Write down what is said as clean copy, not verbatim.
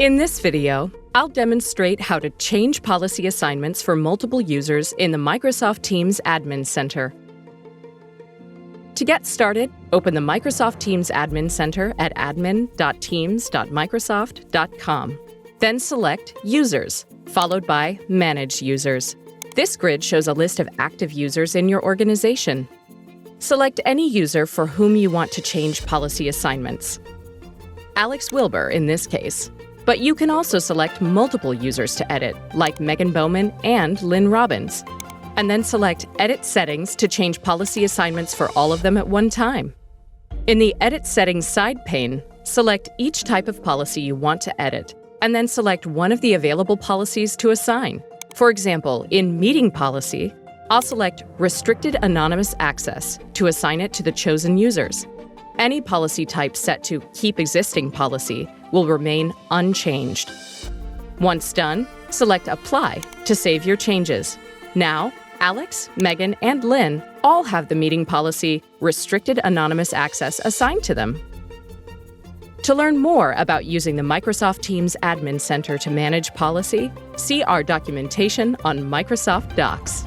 In this video, I'll demonstrate how to change policy assignments for multiple users in the Microsoft Teams Admin Center. To get started, open the Microsoft Teams Admin Center at admin.teams.microsoft.com. Then select Users, followed by Manage Users. This grid shows a list of active users in your organization. Select any user for whom you want to change policy assignments. Alex Wilbur in this case. But you can also select multiple users to edit, like Megan Bowman and Lynn Robbins. And then select Edit Settings to change policy assignments for all of them at one time. In the Edit Settings side pane, select each type of policy you want to edit, and then select one of the available policies to assign. For example, in Meeting Policy, I'll select Restricted Anonymous Access to assign it to the chosen users. Any policy type set to Keep Existing Policy will remain unchanged. Once done, select Apply to save your changes. Now, Alex, Megan, and Lynn all have the meeting policy Restricted Anonymous Access assigned to them. To learn more about using the Microsoft Teams Admin Center to manage policy, see our documentation on Microsoft Docs.